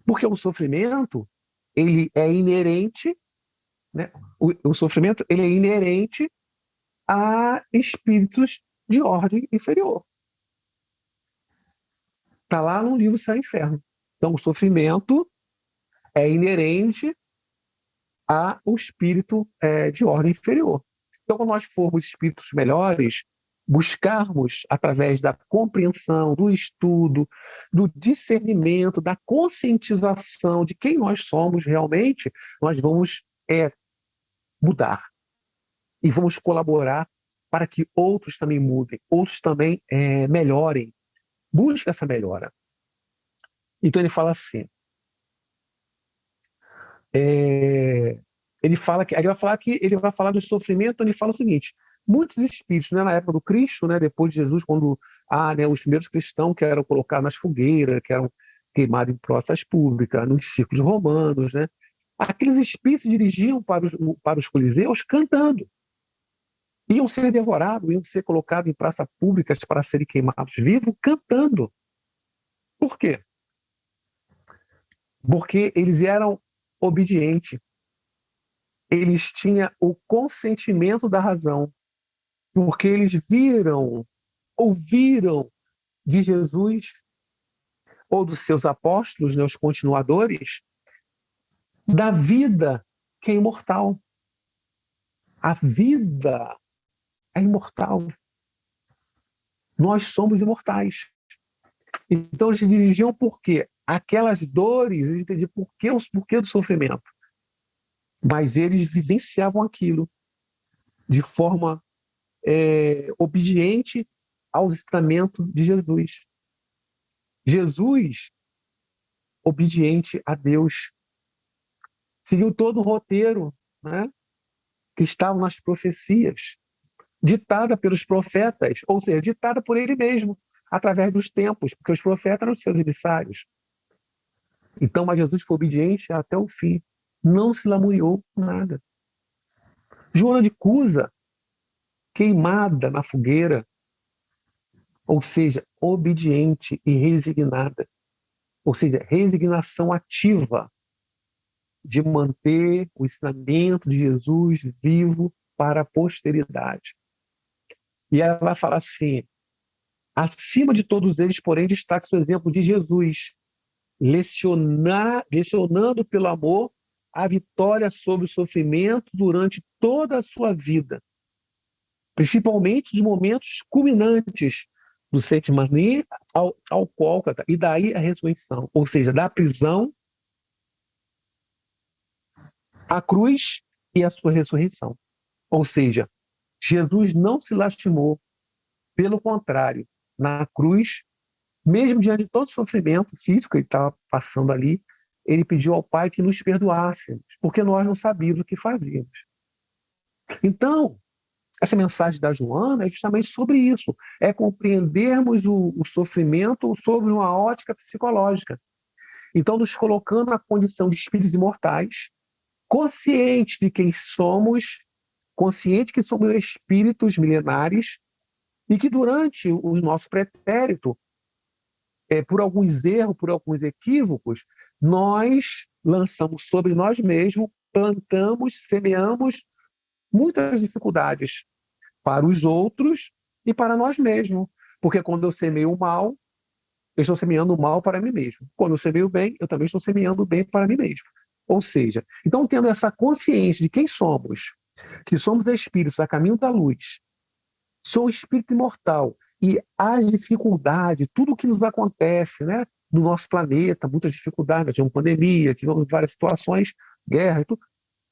Porque o sofrimento, ele é inerente, né? O sofrimento, ele é inerente a espíritos de ordem inferior. Está lá no livro Céu e Inferno. Então, o sofrimento é inerente ao espírito de ordem inferior. Então, quando nós formos espíritos melhores, buscarmos, através da compreensão, do estudo, do discernimento, da conscientização de quem nós somos realmente, nós vamos mudar. E vamos colaborar para que outros também mudem, outros também melhorem. Busca essa melhora. Então ele fala assim, ele vai falar do sofrimento, ele fala o seguinte, muitos espíritos, né, na época do Cristo, né, depois de Jesus, quando os primeiros cristãos que eram colocados nas fogueiras, que eram queimados em praças públicas, nos círculos romanos, né, aqueles espíritos se dirigiam para os coliseus cantando. Iam ser devorados, iam ser colocados em praças públicas para serem queimados vivos, cantando. Por quê? Porque eles eram obedientes. Eles tinham o consentimento da razão. Porque eles ouviram de Jesus ou dos seus apóstolos, né, os continuadores, da vida que é imortal. A vida é imortal. Nós somos imortais. Então eles se dirigiam por quê? Aquelas dores, eles entendiam por quê do sofrimento. Mas eles vivenciavam aquilo de forma obediente ao ensinamento de Jesus. Jesus, obediente a Deus, seguiu todo o roteiro, né, que estavam nas profecias, ditada pelos profetas, ou seja, ditada por ele mesmo, através dos tempos, porque os profetas eram os seus emissários. Então, mas Jesus foi obediente até o fim, não se lamuriou com nada. Joana de Cusa, queimada na fogueira, ou seja, obediente e resignada, ou seja, resignação ativa de manter o ensinamento de Jesus vivo para a posteridade. E ela vai falar assim: acima de todos eles, porém, destaca-se o exemplo de Jesus, lecionando pelo amor a vitória sobre o sofrimento durante toda a sua vida, principalmente dos momentos culminantes do Getsemane ao Gólgota, e daí a ressurreição, ou seja, da prisão à cruz e a sua ressurreição. Ou seja, Jesus não se lastimou, pelo contrário, na cruz, mesmo diante de todo o sofrimento físico que ele estava passando ali, ele pediu ao Pai que nos perdoássemos, porque nós não sabíamos o que fazíamos. Então, essa mensagem da Joana é justamente sobre isso, é compreendermos o sofrimento sob uma ótica psicológica. Então, nos colocando na condição de espíritos imortais, conscientes de quem somos, conscientes que somos espíritos milenares e que durante o nosso pretérito, por alguns erros, por alguns equívocos, nós lançamos sobre nós mesmos, plantamos, semeamos muitas dificuldades para os outros e para nós mesmos. Porque quando eu semeio o mal, eu estou semeando o mal para mim mesmo. Quando eu semeio o bem, eu também estou semeando o bem para mim mesmo. Ou seja, então tendo essa consciência de quem somos, que somos espíritos a caminho da luz, sou espírito imortal, e as dificuldades, tudo o que nos acontece, né, no nosso planeta, muitas dificuldades, tivemos pandemia, tivemos várias situações, guerra e tudo,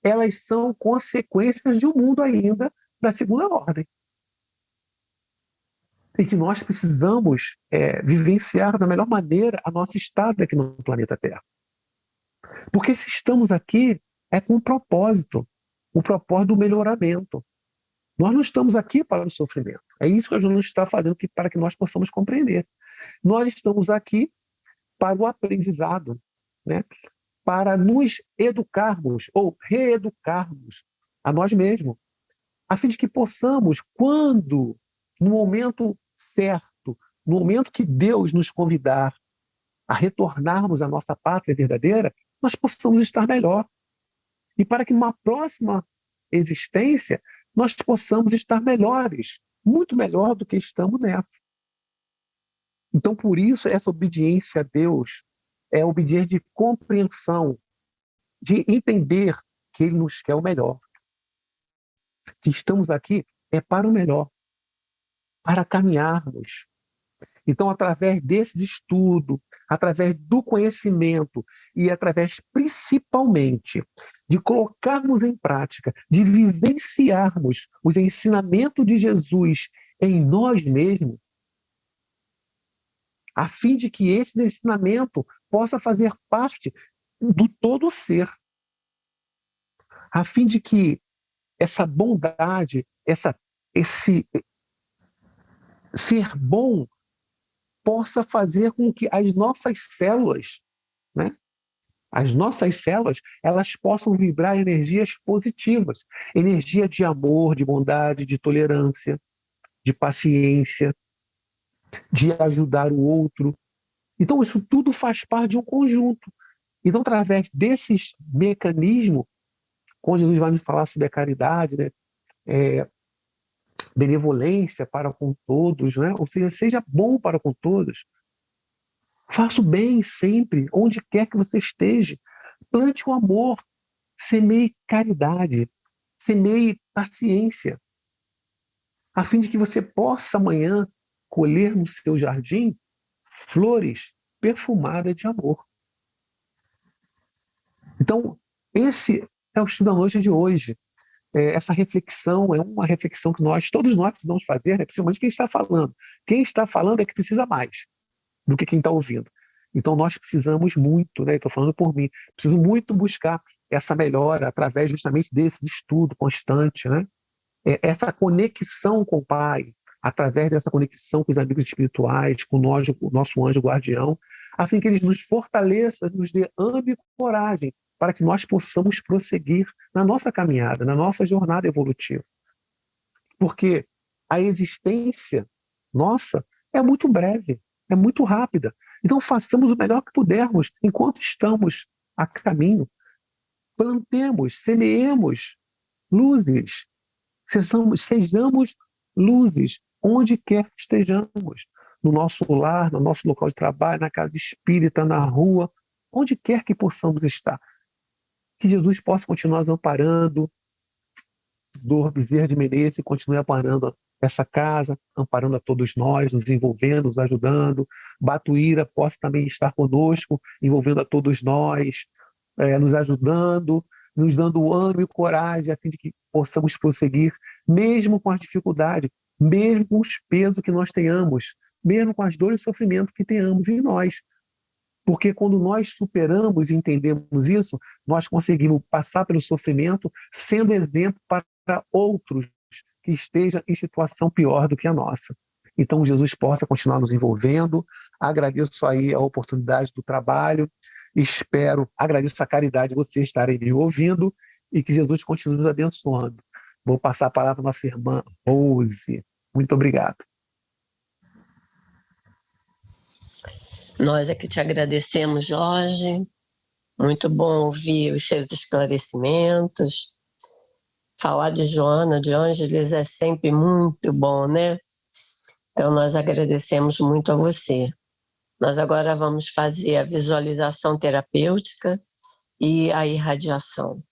elas são consequências de um mundo ainda da segunda ordem. E que nós precisamos vivenciar da melhor maneira a nossa estada aqui no planeta Terra. Porque se estamos aqui, é com um propósito, o propósito do melhoramento. Nós não estamos aqui para o sofrimento. É isso que a Joana está fazendo para que nós possamos compreender. Nós estamos aqui para o aprendizado, né? Para nos educarmos ou reeducarmos a nós mesmos, a fim de que possamos, quando, no momento certo, no momento que Deus nos convidar a retornarmos à nossa pátria verdadeira, nós possamos estar melhor. E para que numa próxima existência nós possamos estar melhores, muito melhor do que estamos nessa. Então, por isso, essa obediência a Deus é obediência de compreensão, de entender que Ele nos quer o melhor. Que estamos aqui é para o melhor, para caminharmos. Então, através desses estudos, através do conhecimento e através, principalmente, de colocarmos em prática, de vivenciarmos os ensinamentos de Jesus em nós mesmos, a fim de que esse ensinamento possa fazer parte do todo ser, a fim de que essa bondade, esse ser bom possa fazer com que as nossas células, né? As nossas células, elas possam vibrar energias positivas, energia de amor, de bondade, de tolerância, de paciência, de ajudar o outro. Então, isso tudo faz parte de um conjunto. Então, através desses mecanismos, quando Jesus vai nos falar sobre a caridade, né? Benevolência para com todos, né? Ou seja, seja bom para com todos. Faça o bem sempre, onde quer que você esteja. Plante o amor, semeie caridade, semeie paciência, a fim de que você possa amanhã colher no seu jardim flores perfumadas de amor. Então, esse é o estudo da noite de hoje. Essa reflexão é uma reflexão que todos nós precisamos fazer, né? Principalmente quem está falando. Quem está falando é que precisa mais do que quem está ouvindo. Então nós precisamos muito, né? Estou falando por mim, preciso muito buscar essa melhora através justamente desse estudo constante, né? Essa conexão com o Pai, através dessa conexão com os amigos espirituais, com o nosso anjo guardião, a fim que eles nos fortaleçam, nos dê ânimo e coragem para que nós possamos prosseguir na nossa caminhada, na nossa jornada evolutiva. Porque a existência nossa é muito breve, é muito rápida. Então façamos o melhor que pudermos enquanto estamos a caminho. Plantemos, semeemos luzes, sejamos luzes onde quer que estejamos, no nosso lar, no nosso local de trabalho, na casa espírita, na rua, onde quer que possamos estar. Que Jesus possa continuar nos amparando, Dor Bezerra de Menezes continue amparando essa casa, amparando a todos nós, nos envolvendo, nos ajudando. Batuíra possa também estar conosco, envolvendo a todos nós, nos ajudando, nos dando ânimo e coragem a fim de que possamos prosseguir, mesmo com as dificuldades, mesmo com os pesos que nós tenhamos, mesmo com as dores e sofrimentos que tenhamos em nós. Porque quando nós superamos e entendemos isso, nós conseguimos passar pelo sofrimento sendo exemplo para outros que estejam em situação pior do que a nossa. Então, Jesus possa continuar nos envolvendo. Agradeço aí a oportunidade do trabalho. Agradeço a caridade de vocês estarem me ouvindo e que Jesus continue nos abençoando. Vou passar a palavra para nossa irmã Rose. Muito obrigado. Nós é que te agradecemos, Jorge. Muito bom ouvir os seus esclarecimentos. Falar de Joana de Ângeles é sempre muito bom, né? Então, nós agradecemos muito a você. Nós agora vamos fazer a visualização terapêutica e a irradiação.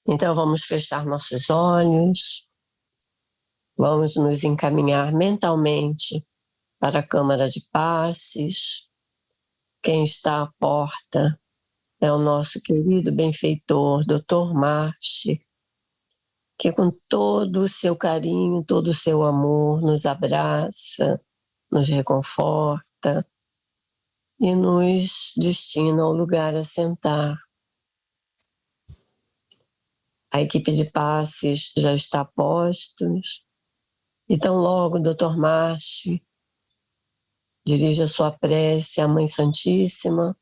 Então, vamos fechar nossos olhos, vamos nos encaminhar mentalmente para a Câmara de Passes. Quem está à porta é o nosso querido benfeitor, Dr. Marche, que com todo o seu carinho, todo o seu amor, nos abraça, nos reconforta e nos destina ao lugar a sentar. A equipe de passes já está a postos, e tão logo o Dr. Marche dirige a sua prece à Mãe Santíssima,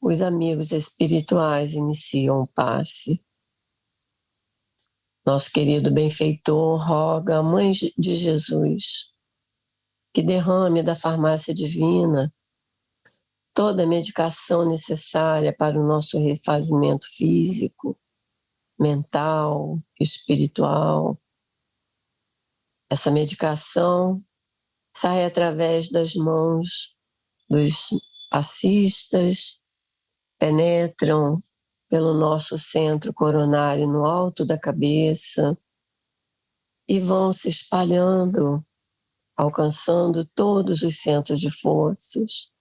os amigos espirituais iniciam o passe. Nosso querido benfeitor roga à Mãe de Jesus que derrame da farmácia divina toda a medicação necessária para o nosso refazimento físico, mental, espiritual. Essa medicação sai através das mãos dos passistas, penetram pelo nosso centro coronário no alto da cabeça e vão se espalhando, alcançando todos os centros de forças,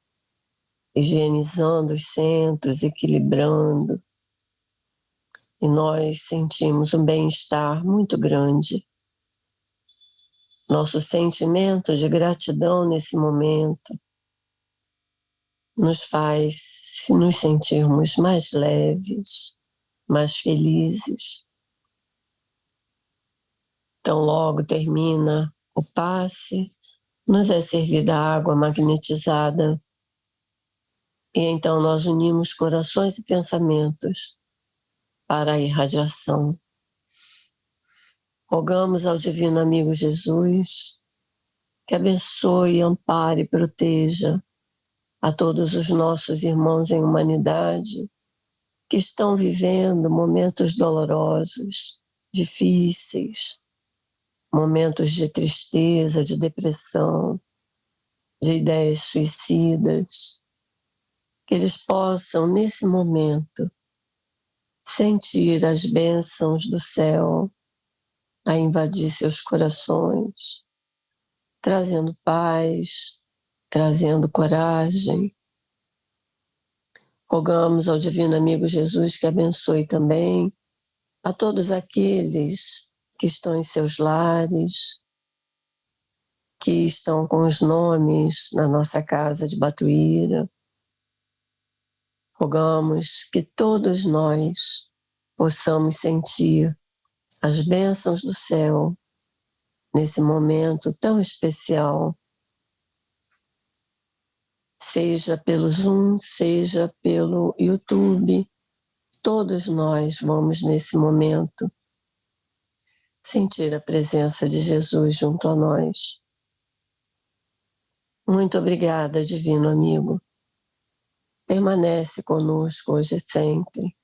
higienizando os centros, equilibrando. E nós sentimos um bem-estar muito grande. Nosso sentimento de gratidão nesse momento nos faz nos sentirmos mais leves, mais felizes. Então, logo termina o passe, nos é servida água magnetizada e então nós unimos corações e pensamentos para a irradiação. Rogamos ao Divino Amigo Jesus que abençoe, ampare e proteja a todos os nossos irmãos em humanidade que estão vivendo momentos dolorosos, difíceis, momentos de tristeza, de depressão, de ideias suicidas, que eles possam, nesse momento, sentir as bênçãos do céu a invadir seus corações, trazendo paz, trazendo coragem. Rogamos ao Divino Amigo Jesus que abençoe também a todos aqueles que estão em seus lares, que estão com os nomes na nossa casa de Batuíra. Rogamos que todos nós possamos sentir as bênçãos do céu nesse momento tão especial, seja pelo Zoom, seja pelo YouTube. Todos nós vamos nesse momento sentir a presença de Jesus junto a nós. Muito obrigada, divino amigo. Permanece conosco hoje e sempre.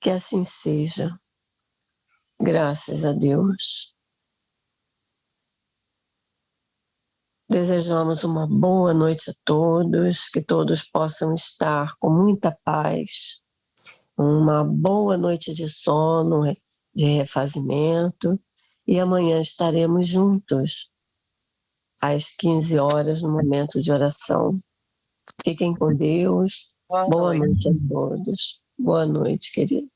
Que assim seja. Graças a Deus. Desejamos uma boa noite a todos, que todos possam estar com muita paz, uma boa noite de sono, de refazimento, e amanhã estaremos juntos, às 15 horas, no momento de oração. Fiquem com Deus. Boa noite a todos. Boa noite, querido.